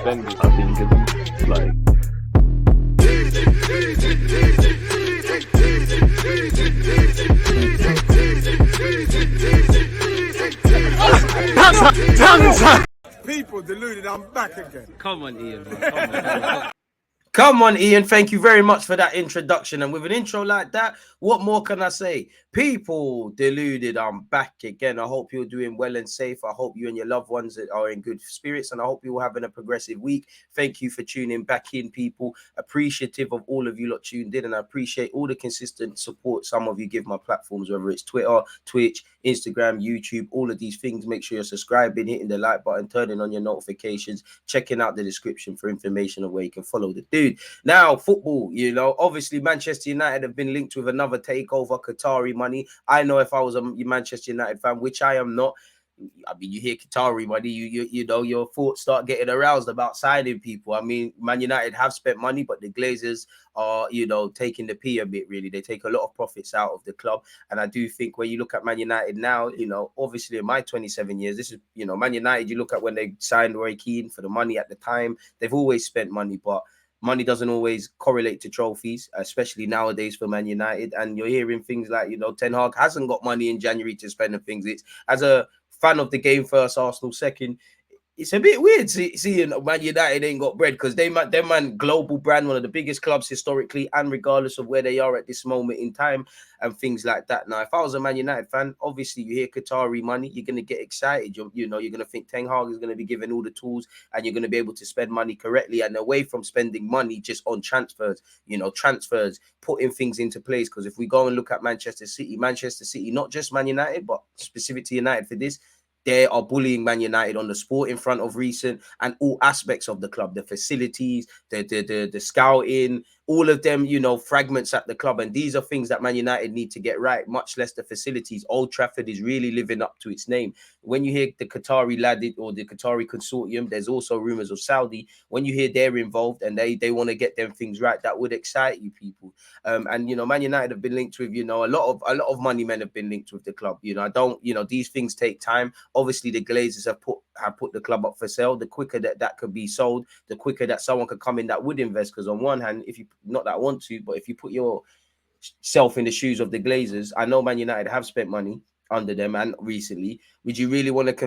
spend it, I think it's like. People deluded, I'm back again. Come on, Ian. Come on, Ian. Thank you very much for that introduction. And with an intro like that, what more can I say? People deluded, I'm back again. I hope you're doing well and safe. I hope you and your loved ones are in good spirits. And I hope you're having a progressive week. Thank you for tuning back in, people. Appreciative of all of you lot tuned in. And I appreciate all the consistent support some of you give my platforms, whether it's Twitter, Twitch, Instagram, YouTube, all of these things. Make sure you're subscribing, hitting the like button, turning on your notifications, checking out the description for information of where you can follow the dude. Now, football, you know, obviously Manchester United have been linked with another takeover, Qatari money. I know if I was a Manchester United fan, which I am not, I mean, you hear Qatari money, you know, your thoughts start getting aroused about signing people. I mean, Man United have spent money, but the Glazers are, you know, taking the pee a bit, really. They take a lot of profits out of the club. And I do think when you look at Man United now, you know, obviously in my 27 years, this is, you know, Man United, you look at when they signed Roy Keane for the money at the time, they've always spent money, but money doesn't always correlate to trophies, especially nowadays for Man United. And you're hearing things like, you know, Ten Hag hasn't got money in January to spend and things. It's, as a fan of the game first, Arsenal second, it's a bit weird seeing Man United ain't got bread, because them man global brand, one of the biggest clubs historically, and regardless of where they are at this moment in time and things like that. Now, if I was a Man United fan, obviously you hear Qatari money, you're going to get excited. You're going to think Ten Hag is going to be given all the tools and you're going to be able to spend money correctly and away from spending money just on transfers, you know, putting things into place. Because if we go and look at Manchester City, not just Man United, but specific to United for this, they are bullying Man United on the sport in front of recent and all aspects of the club, the facilities, the scouting, all of them, you know, fragments at the club. And these are things that Man United need to get right, much less the facilities. Old Trafford is really living up to its name. When you hear the Qatari lad or the Qatari consortium, there's also rumors of Saudi. When you hear they're involved and they want to get them things right, that would excite you people. And, you know, Man United have been linked with, you know, a lot of money men have been linked with the club. You know, these things take time. Obviously, the Glazers have put the club up for sale. The quicker that could be sold, the quicker that someone could come in that would invest. Because on one hand, if you not that I want to, but if you put yourself in the shoes of the Glazers, I know Man United have spent money under them and recently. Would you really want to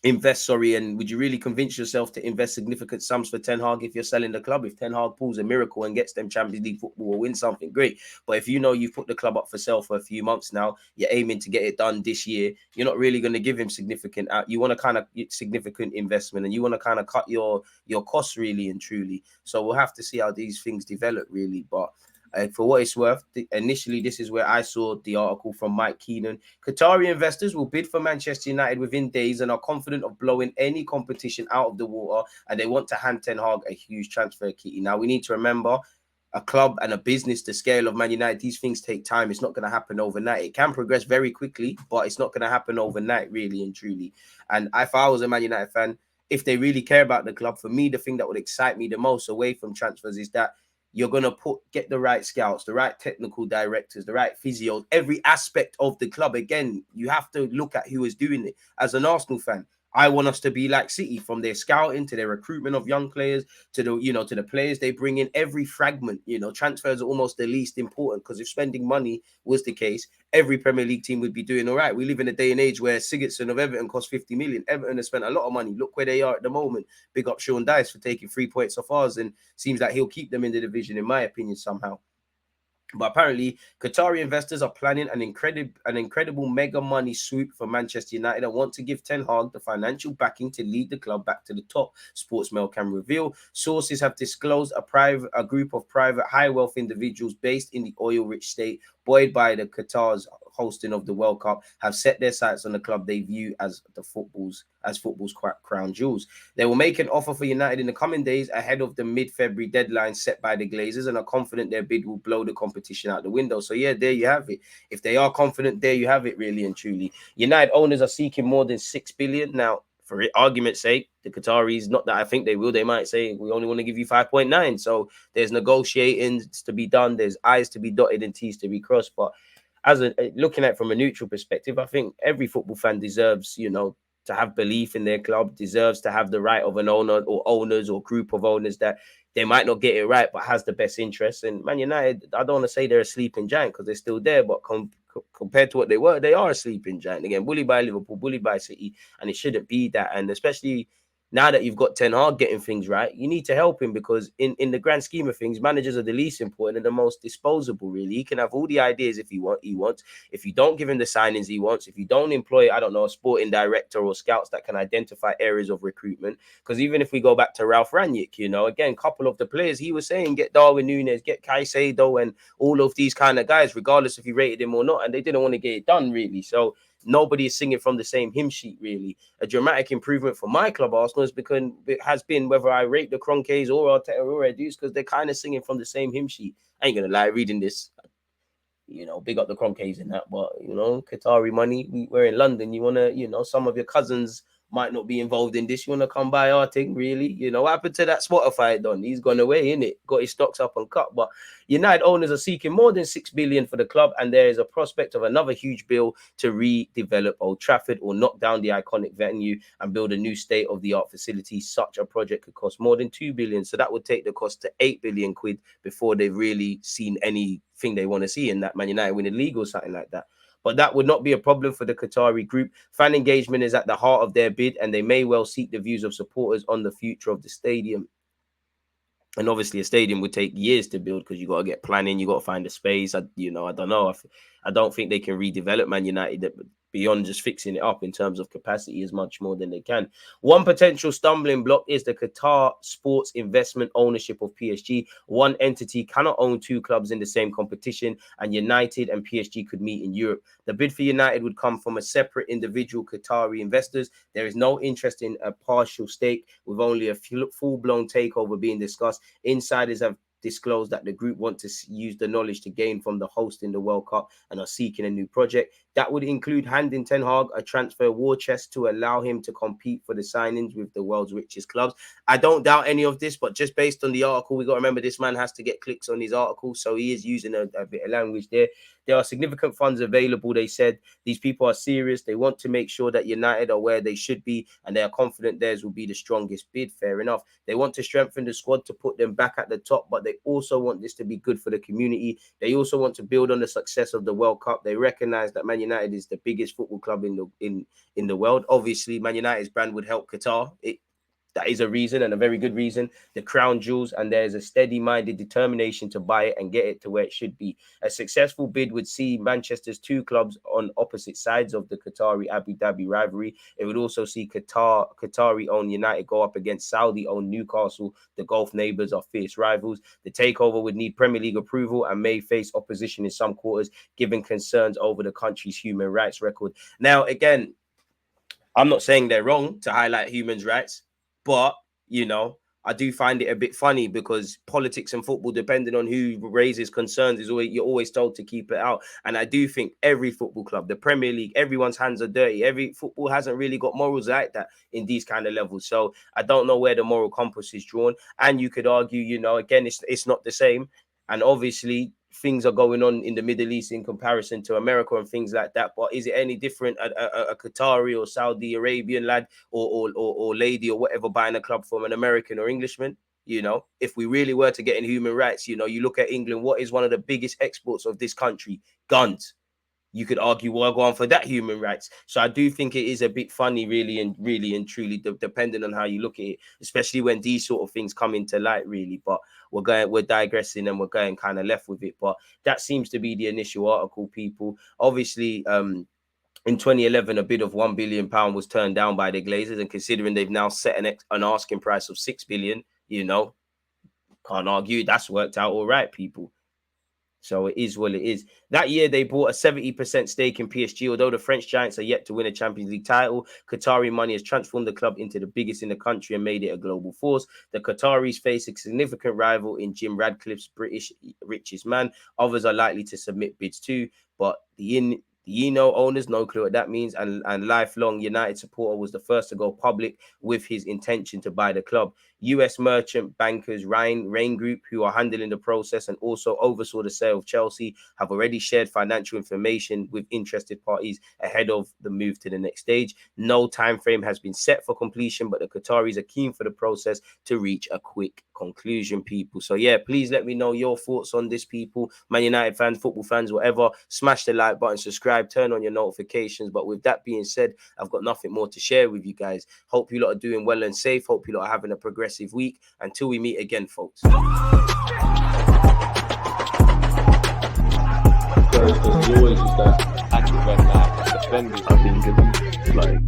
invest, and would you really convince yourself to invest significant sums for Ten Hag if you're selling the club? If Ten Hag pulls a miracle and gets them Champions League football or win something, great. But if you know you've put the club up for sale for a few months now, you're aiming to get it done this year, you're not really going to give him significant you want to kind of significant investment, and you want to kind of cut your costs really and truly. So we'll have to see how these things develop really. But for what it's worth, initially, this is where I saw the article from Mike Keenan. Qatari investors will bid for Manchester United within days and are confident of blowing any competition out of the water, and they want to hand Ten Hag a huge transfer kitty. Now, we need to remember, a club and a business the scale of Man United, these things take time. It's not going to happen overnight. It can progress very quickly, but it's not going to happen overnight, really and truly. And if I was a Man United fan, if they really care about the club, for me, the thing that would excite me the most away from transfers is that you're going to get the right scouts, the right technical directors, the right physios, every aspect of the club. Again, you have to look at who is doing it. As an Arsenal fan, I want us to be like City, from their scouting to their recruitment of young players to the players they bring in. Every fragment, transfers are almost the least important, because if spending money was the case, every Premier League team would be doing all right. We live in a day and age where Sigurdsson of Everton cost 50 million. Everton has spent a lot of money. Look where they are at the moment. Big up Sean Dice for taking 3 points off ours, and seems like he'll keep them in the division, in my opinion, somehow. But apparently, Qatari investors are planning an incredible mega money swoop for Manchester United and want to give Ten Hag the financial backing to lead the club back to the top. Sportsmail can reveal. Sources have disclosed a group of private high-wealth individuals based in the oil-rich state, buoyed by the Qatar's hosting of the World Cup, have set their sights on the club they view as football's crown jewels. They will make an offer for United in the coming days ahead of the mid-February deadline set by the Glazers, and are confident their bid will blow the competition out the window. So yeah, there you have it. If they are confident, there you have it, really and truly. United owners are seeking more than 6 billion. Now, for argument's sake, the Qataris, not that I think they will, they might say, we only want to give you 5.9. So there's negotiating to be done. There's I's to be dotted and T's to be crossed. But looking at it from a neutral perspective, I think every football fan deserves, to have belief in their club, deserves to have the right of an owner or owners or group of owners that they might not get it right, but has the best interests. And Man United, I don't want to say they're a sleeping giant because they're still there, but compared to what they were, they are a sleeping giant. Again, bullied by Liverpool, bullied by City, and it shouldn't be that. And especially now that you've got Ten Hag getting things right, you need to help him, because in the grand scheme of things, managers are the least important and the most disposable, really. He can have all the ideas if he wants. If you don't give him the signings he wants, if you don't employ, I don't know, a sporting director or scouts that can identify areas of recruitment, because even if we go back to Ralph Rangnick, again, couple of the players he was saying, get Darwin Núñez, get Caicedo, and all of these kind of guys, regardless if you rated him or not, and they didn't want to get it done, really. So nobody is singing from the same hymn sheet, really. A dramatic improvement for my club, Arsenal, has been whether I rate the Cronkies or Arteta or Edus, because they're kind of singing from the same hymn sheet. I ain't gonna lie, reading this, big up the Cronkies in that, but Qatari money. We're in London. You wanna, some of your cousins might not be involved in this. You wanna come by our thing, really? What happened to that Spotify don? He's gone away, innit? Got his stocks up and cut. But United owners are seeking more than $6 billion for the club, and there is a prospect of another huge bill to redevelop Old Trafford or knock down the iconic venue and build a new state-of-the-art facility. Such a project could cost more than $2 billion, so that would take the cost to £8 billion before they've really seen anything they want to see in that Man United win a league or something like that. But that would not be a problem for the Qatari group. Fan engagement is at the heart of their bid, and they may well seek the views of supporters on the future of the stadium. And obviously, a stadium would take years to build because you got to get planning, you got to find a space. I don't know. I don't think they can redevelop Man United beyond just fixing it up in terms of capacity is much more than they can. One potential stumbling block is the Qatar Sports Investment ownership of PSG. One entity cannot own two clubs in the same competition, and United and PSG could meet in Europe. The bid for United would come from a separate individual Qatari investors. There is no interest in a partial stake, with only a full-blown takeover being discussed. Insiders have disclosed that the group want to use the knowledge to gain from the host in the World Cup and are seeking a new project. That would include handing Ten Hag a transfer war chest to allow him to compete for the signings with the world's richest clubs. I don't doubt any of this, but just based on the article, we got to remember this man has to get clicks on his article, so he is using a bit of language there. There are significant funds available, they said. These people are serious. They want to make sure that United are where they should be, and they are confident theirs will be the strongest bid. Fair enough. They want to strengthen the squad to put them back at the top, but they also want this to be good for the community. They also want to build on the success of the World Cup. They recognize that Man United is the biggest football club in the world. Obviously, Man United's brand would help Qatar. That is a reason, and a very good reason. The crown jewels, and there's a steady-minded determination to buy it and get it to where it should be. A successful bid would see Manchester's two clubs on opposite sides of the Qatari-Abu Dhabi rivalry. It would also see Qatari-owned United go up against Saudi-owned Newcastle. The Gulf neighbours are fierce rivals. The takeover would need Premier League approval and may face opposition in some quarters, given concerns over the country's human rights record. Now, again, I'm not saying they're wrong to highlight human rights, but, I do find it a bit funny because politics and football, depending on who raises concerns, you're always told to keep it out. And I do think every football club, the Premier League, everyone's hands are dirty. Every football hasn't really got morals like that in these kind of levels. So I don't know where the moral compass is drawn. And you could argue, again, it's not the same. And obviously, things are going on in the Middle East in comparison to America and things like that. But is it any different? A Qatari or Saudi Arabian lad or lady or whatever buying a club from an American or Englishman? If we really were to get in human rights, you look at England. What is one of the biggest exports of this country? Guns. You could argue, well, go on for that human rights. So I do think it is a bit funny, really and truly, depending on how you look at it, especially when these sort of things come into light, really. But we're digressing and we're going kind of left with it. But that seems to be the initial article, people. Obviously, in 2011, a bid of £1 billion was turned down by the Glazers, and considering they've now set an asking price of $6 billion, can't argue that's worked out all right, people. So it is what it is. That year, they bought a 70% stake in PSG. Although the French giants are yet to win a Champions League title, Qatari money has transformed the club into the biggest in the country and made it a global force. The Qataris face a significant rival in Jim Ratcliffe's British richest man. Others are likely to submit bids too, but the The Eno owners, no clue what that means, and lifelong United supporter, was the first to go public with his intention to buy the club. US merchant bankers Rain Group, who are handling the process and also oversaw the sale of Chelsea, have already shared financial information with interested parties ahead of the move to the next stage. No time frame has been set for completion, but the Qataris are keen for the process to reach a quick conclusion, people. So yeah, please let me know your thoughts on this, people. Man United fans, football fans, whatever. Smash the like button, subscribe, turn on your notifications. But with that being said, I've got nothing more to share with you guys. Hope you lot are doing well and safe. Hope you lot are having a progressive week. Until we meet again, folks. There's always just that active red flag defenders. I think it's like